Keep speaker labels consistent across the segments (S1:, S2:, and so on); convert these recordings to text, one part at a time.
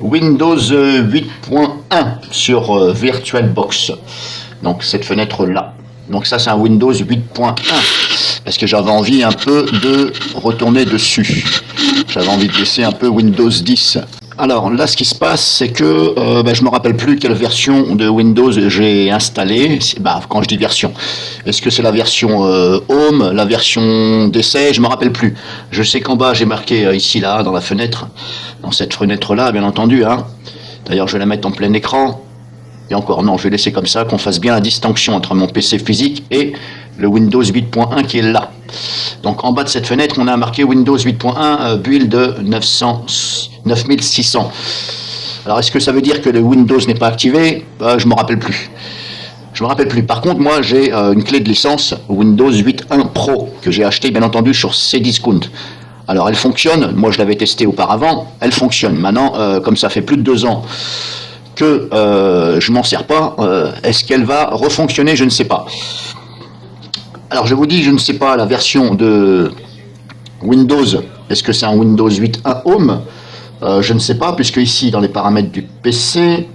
S1: Windows 8.1 sur VirtualBox. Donc cette fenêtre-là. Donc ça c'est un Windows 8.1. Parce que j'avais envie un peu de retourner dessus. J'avais envie de laisser un peu Windows 10. Alors là, ce qui se passe, c'est que je me rappelle plus quelle version de Windows j'ai installée. Quand je dis version, est-ce que c'est la version Home, la version d'essai? Je me rappelle plus. Je sais qu'en bas, j'ai marqué ici, là, dans la fenêtre, dans cette fenêtre-là, bien entendu. Hein. D'ailleurs, je vais la mettre en plein écran. Et encore, non, je vais laisser comme ça, qu'on fasse bien la distinction entre mon PC physique et le Windows 8.1 qui est là. Donc en bas de cette fenêtre, on a marqué Windows 8.1 build 9600. Alors est-ce que ça veut dire que le Windows n'est pas activé? Je me rappelle plus. Je me rappelle plus. Par contre, moi j'ai une clé de licence Windows 8.1 Pro que j'ai acheté bien entendu sur Cdiscount. Alors elle fonctionne. Moi je l'avais testé auparavant. Elle fonctionne. Maintenant, comme ça fait plus de 2 ans que je m'en sers pas, est-ce qu'elle va refonctionner? Je ne sais pas. Alors je vous dis, je ne sais pas la version de Windows. Est-ce que c'est un Windows 8.1 Home? Je ne sais pas, puisque ici, dans les paramètres du PC,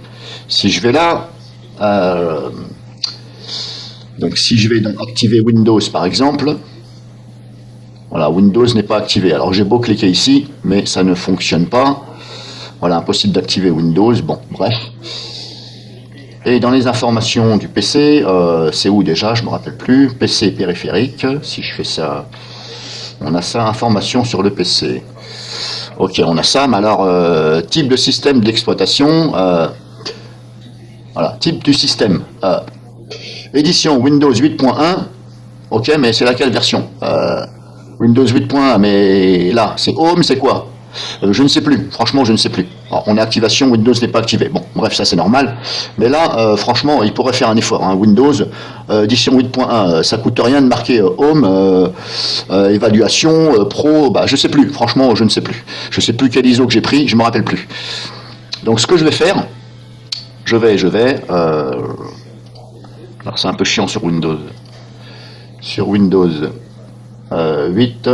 S1: si je vais là, donc si je vais donc activer Windows par exemple, voilà, Windows n'est pas activé. Alors j'ai beau cliquer ici, mais ça ne fonctionne pas. Voilà, impossible d'activer Windows. Bon, bref. Et dans les informations du PC, c'est où déjà? Je me rappelle plus. PC périphérique. Si je fais ça, on a ça, information sur le PC. Ok, on a ça. Mais alors, type de système d'exploitation. Voilà, type du système. Édition Windows 8.1. Ok, mais c'est laquelle version? Windows 8.1, mais là, c'est Home, c'est quoi? Je ne sais plus, franchement je ne sais plus. Alors, on est activation, Windows n'est pas activé. Bon, bref, ça c'est normal. Mais là, franchement, il pourrait faire un effort. Hein. Windows, édition 8.1, ça coûte rien de marquer Home, évaluation, Pro, je sais plus, franchement je ne sais plus. Je sais plus quel ISO que j'ai pris, je me rappelle plus. Donc ce que je vais faire, je vais, alors c'est un peu chiant sur Windows. Sur Windows 8,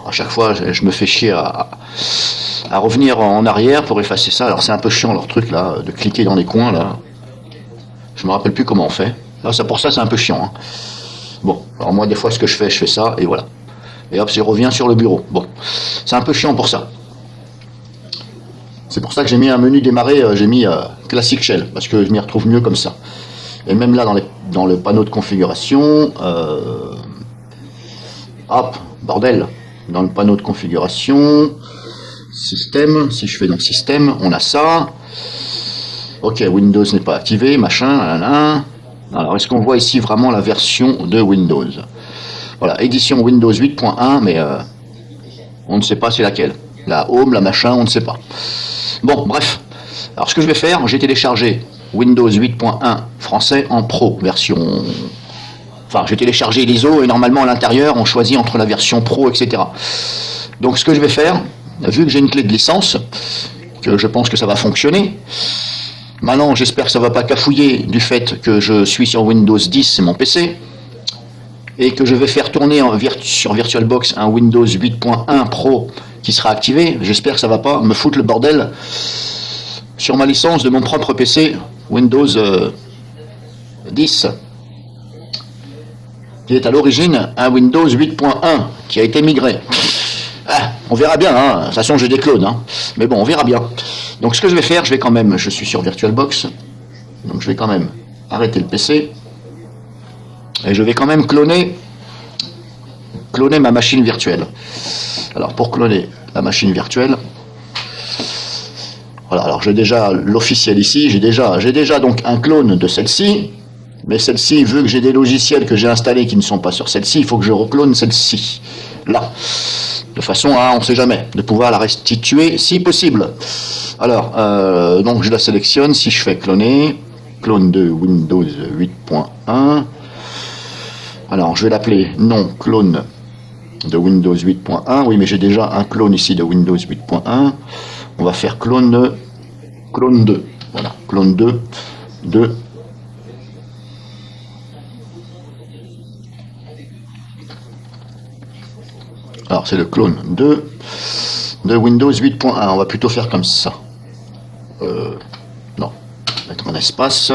S1: à chaque fois je me fais chier à revenir en arrière pour effacer ça. Alors c'est un peu chiant leur truc là, de cliquer dans les coins là. Je me rappelle plus comment on fait. Là, pour ça c'est un peu chiant. Hein. Bon, alors moi des fois ce que je fais ça et voilà. Et hop, je reviens sur le bureau. Bon, c'est un peu chiant pour ça. C'est pour ça que j'ai mis un menu démarrer, j'ai mis Classic Shell, parce que je m'y retrouve mieux comme ça. Et même là dans le panneau de configuration, hop, bordel, dans le panneau de configuration, système, si je fais donc système, on a ça. Ok, Windows n'est pas activé, machin, nanana. Alors, est-ce qu'on voit ici vraiment la version de Windows? Voilà, édition Windows 8.1, mais on ne sait pas c'est laquelle. La Home, la machin, on ne sait pas. Bon, bref. Alors, ce que je vais faire, j'ai téléchargé Windows 8.1 français en Pro, version... Enfin, j'ai téléchargé l'ISO et normalement à l'intérieur, on choisit entre la version Pro, etc. Donc, ce que je vais faire, vu que j'ai une clé de licence, que je pense que ça va fonctionner, maintenant, j'espère que ça ne va pas cafouiller du fait que je suis sur Windows 10, c'est mon PC, et que je vais faire tourner sur VirtualBox un Windows 8.1 Pro qui sera activé. J'espère que ça ne va pas me foutre le bordel sur ma licence de mon propre PC Windows 10, qui est à l'origine un Windows 8.1 qui a été migré. On verra bien, hein. De toute façon j'ai des clones, hein. Mais bon, on verra bien. Donc ce que je vais faire, je suis sur VirtualBox, donc je vais quand même arrêter le PC, et je vais quand même cloner ma machine virtuelle. Alors pour cloner la machine virtuelle, voilà, alors j'ai déjà l'officiel ici, j'ai déjà donc un clone de celle-ci, mais celle-ci, vu que j'ai des logiciels que j'ai installés qui ne sont pas sur celle-ci, il faut que je reclone celle-ci, là, de façon à, on ne sait jamais, de pouvoir la restituer si possible. Alors, donc je la sélectionne, si je fais cloner, clone de Windows 8.1, alors je vais l'appeler non clone de Windows 8.1, oui mais j'ai déjà un clone ici de Windows 8.1, on va faire clone 2, voilà, clone 2 de alors c'est le clone 2 de Windows 8.1, on va plutôt faire comme ça. un espace.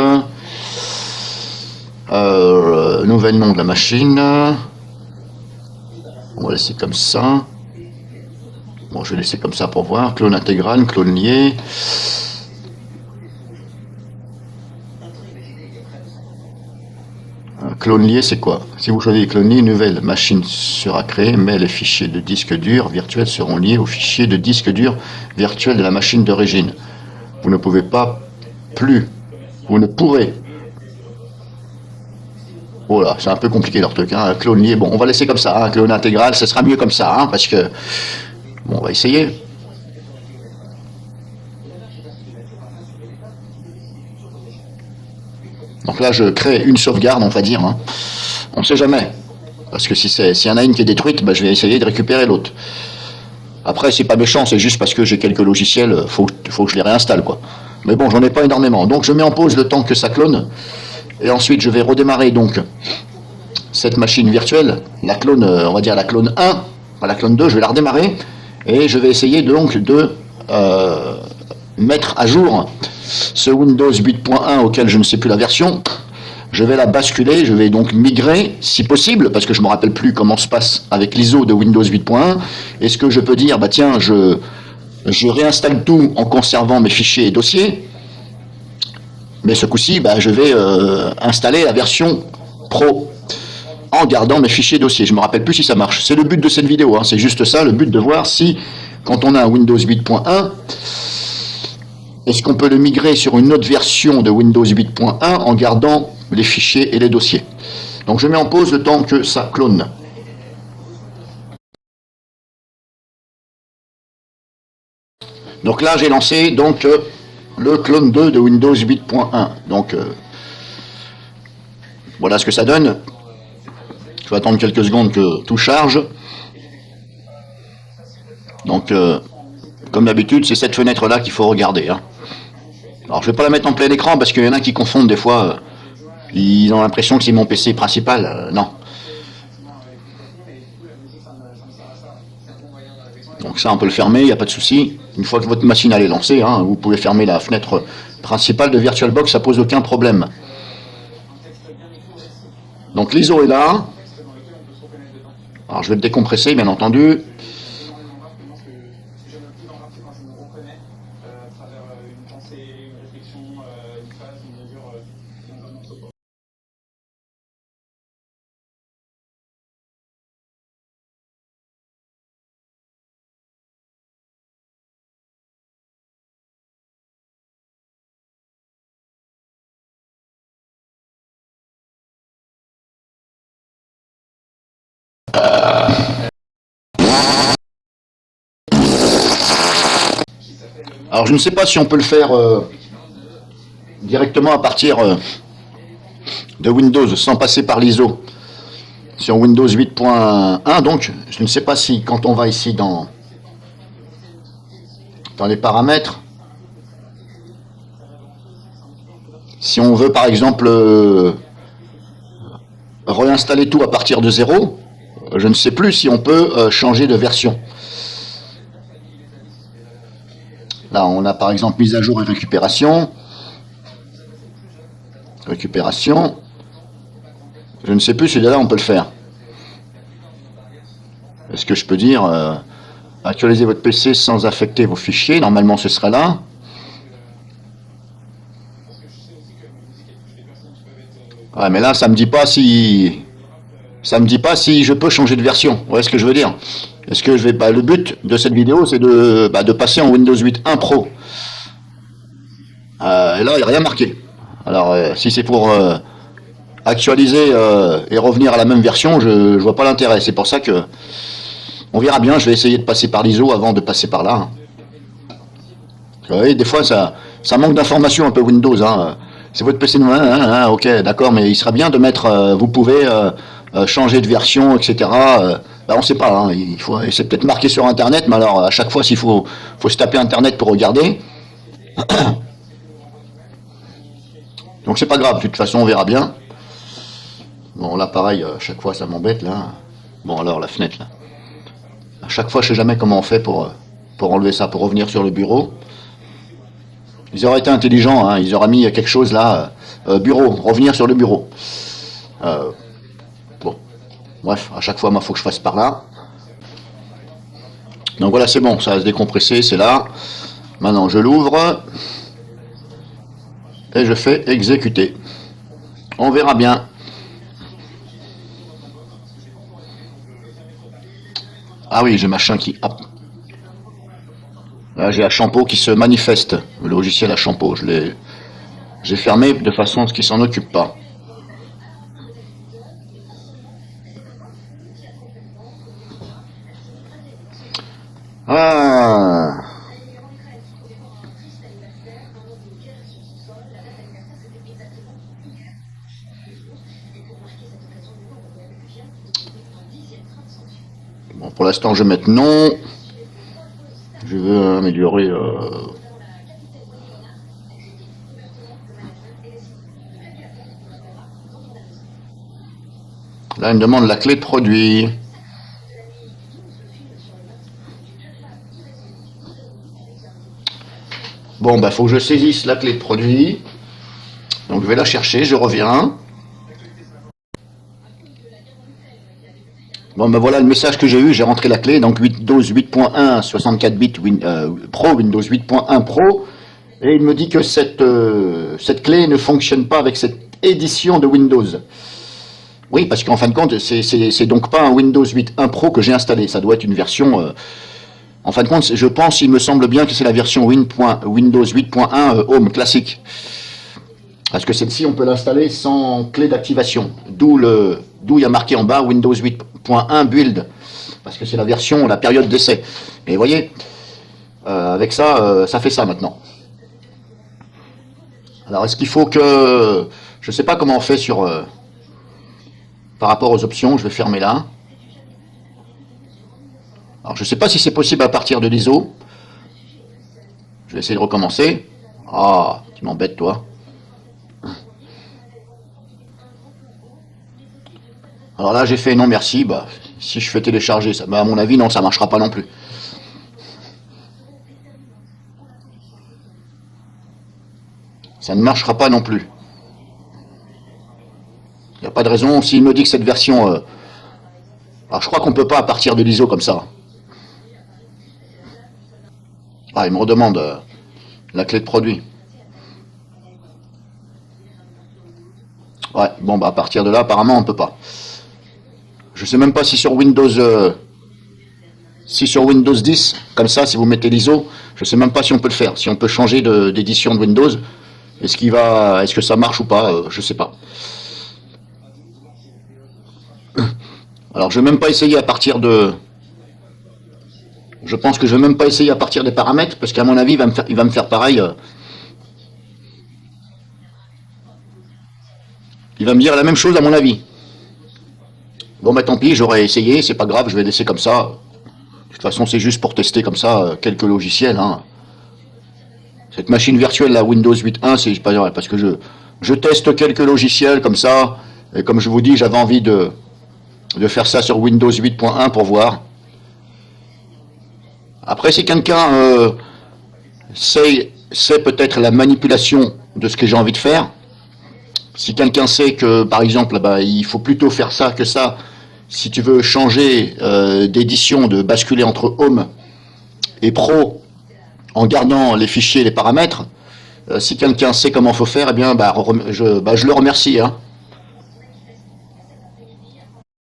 S1: Nouvel nom de la machine. On va laisser comme ça. Bon, je vais laisser comme ça pour voir. Clone intégral, clone lié. Un clone lié, c'est quoi? Si vous choisissez clone lié, une nouvelle machine sera créée, mais les fichiers de disque dur virtuel seront liés aux fichiers de disque dur virtuel de la machine d'origine. Vous ne pouvez pas plus. Vous ne pourrez. Voilà, c'est un peu compliqué leur truc. Hein. Un clone lié, bon, on va laisser comme ça. Un clone intégral, ce sera mieux comme ça, hein, parce que... Bon, on va essayer. Donc là, je crée une sauvegarde, on va dire. Hein. On ne sait jamais. Parce que s'il y en a une qui est détruite, bah, je vais essayer de récupérer l'autre. Après, c'est pas méchant, c'est juste parce que j'ai quelques logiciels, faut que je les réinstalle, quoi. Mais bon, j'en ai pas énormément. Donc je mets en pause le temps que ça clone. Et ensuite, je vais redémarrer donc cette machine virtuelle, la clone, on va dire la clone 1, pas la clone 2, je vais la redémarrer. Et je vais essayer donc de mettre à jour ce Windows 8.1 auquel je ne sais plus la version. Je vais la basculer, je vais donc migrer, si possible, parce que je ne me rappelle plus comment se passe avec l'ISO de Windows 8.1. Est-ce que je peux dire, bah tiens, je réinstalle tout en conservant mes fichiers et dossiers, mais ce coup-ci, bah, je vais installer la version Pro en gardant mes fichiers et dossiers. Je ne me rappelle plus si ça marche. C'est le but de cette vidéo, hein. C'est juste ça, le but de voir si, quand on a un Windows 8.1, est-ce qu'on peut le migrer sur une autre version de Windows 8.1 en gardant les fichiers et les dossiers. Donc je mets en pause le temps que ça clone. Donc là j'ai lancé donc le clone 2 de Windows 8.1. Donc voilà ce que ça donne. Je vais attendre quelques secondes que tout charge. Donc comme d'habitude, c'est cette fenêtre là qu'il faut regarder. Hein. Alors je vais pas la mettre en plein écran parce qu'il y en a qui confondent des fois. Ils ont l'impression que c'est mon PC principal. Non. Donc ça, on peut le fermer, il n'y a pas de souci. Une fois que votre machine elle est lancée, hein, vous pouvez fermer la fenêtre principale de VirtualBox, ça pose aucun problème. Donc l'ISO est là. Alors je vais le décompresser, bien entendu. Alors je ne sais pas si on peut le faire directement à partir de Windows sans passer par l'ISO sur Windows 8.1. Donc je ne sais pas si quand on va ici dans les paramètres, si on veut par exemple réinstaller tout à partir de zéro, je ne sais plus si on peut changer de version. Là, on a par exemple mise à jour et récupération. Récupération. Je ne sais plus, celui-là, on peut le faire. Est-ce que je peux dire actualiser votre PC sans affecter vos fichiers? Normalement, ce serait là. Ouais, mais là, ça me dit pas si... Ça me dit pas si je peux changer de version. Vous voyez ce que je veux dire? Est-ce que je vais pas... Le but de cette vidéo, c'est de passer en Windows 8.1 Pro. Et là, il n'y a rien marqué. Alors, si c'est pour actualiser et revenir à la même version, je vois pas l'intérêt. C'est pour ça que on verra bien. Je vais essayer de passer par l'ISO avant de passer par là. Vous voyez, des fois, ça manque d'informations un peu Windows. Hein. C'est votre PC nouveau, ok, d'accord, mais il sera bien de mettre, vous pouvez changer de version, etc. Bah, on ne sait pas, hein, c'est peut-être marqué sur Internet, mais alors à chaque fois, s'il faut se taper Internet pour regarder. Donc c'est pas grave, de toute façon, on verra bien. Bon, là, pareil, à chaque fois, ça m'embête, là. Bon, alors, la fenêtre, là. À chaque fois, je sais jamais comment on fait pour enlever ça, pour revenir sur le bureau. Ils auraient été intelligents, hein, ils auraient mis quelque chose là, bureau, revenir sur le bureau. Euh, bon, bref, à chaque fois, moi, faut que je fasse par là. Donc voilà, c'est bon, ça va se décompresser, c'est là. Maintenant, je l'ouvre et je fais exécuter. On verra bien. Ah oui, j'ai machin qui... Hop. Là, j'ai la Champeau qui se manifeste. Le logiciel à Champeau, j'ai fermé de façon à ce qu'il s'en occupe pas. Ah. Bon, pour l'instant, je vais mettre non. Je veux améliorer... Là, il me demande la clé de produit. Bon, bah, faut que je saisisse la clé de produit. Donc, je vais la chercher, je reviens. Bon, ben voilà le message que j'ai eu, j'ai rentré la clé, donc Windows 8.1, 64 bits Pro, Windows 8.1 Pro, et il me dit que cette clé ne fonctionne pas avec cette édition de Windows. Oui, parce qu'en fin de compte, c'est donc pas un Windows 8.1 Pro que j'ai installé, ça doit être une version... en fin de compte, je pense, il me semble bien que c'est la version Windows 8.1 Home classique. Parce que celle-ci, on peut l'installer sans clé d'activation. D'où il y a marqué en bas Windows 8.1 Build. Parce que c'est la version, la période d'essai. Mais vous voyez, avec ça, ça fait ça maintenant. Alors, est-ce qu'il faut que... Je ne sais pas comment on fait sur... par rapport aux options, je vais fermer là. Alors, je ne sais pas si c'est possible à partir de l'ISO. Je vais essayer de recommencer. Ah, tu m'embêtes, toi. Alors là, j'ai fait non merci. Bah, si je fais télécharger, ça, bah, à mon avis, non, ça marchera pas non plus. Ça ne marchera pas non plus. Il n'y a pas de raison. S'il me dit que cette version... alors je crois qu'on peut pas à partir de l'ISO comme ça. Ah, il me redemande la clé de produit. Ouais, bon, bah à partir de là, apparemment, on peut pas. Je sais même pas si sur Windows... si sur Windows 10, comme ça, si vous mettez l'ISO, je sais même pas si on peut le faire. Si on peut changer d'édition de Windows. Est-ce que ça marche ou pas, je sais pas. Alors, je vais même pas essayer à partir de... Je pense que je vais même pas essayer à partir des paramètres, parce qu'à mon avis, il va me faire pareil. Il va me dire la même chose à mon avis. Bon, bah tant pis, j'aurais essayé, c'est pas grave, je vais laisser comme ça. De toute façon, c'est juste pour tester comme ça quelques logiciels. Hein. Cette machine virtuelle, la Windows 8.1, c'est pas vrai, parce que je teste quelques logiciels comme ça, et comme je vous dis, j'avais envie de faire ça sur Windows 8.1 pour voir. Après, si quelqu'un sait peut-être la manipulation de ce que j'ai envie de faire, si quelqu'un sait que, par exemple, bah, il faut plutôt faire ça que ça, si tu veux changer d'édition, de basculer entre Home et Pro en gardant les fichiers et les paramètres, si quelqu'un sait comment il faut faire, eh bien, bah, je le remercie. Hein.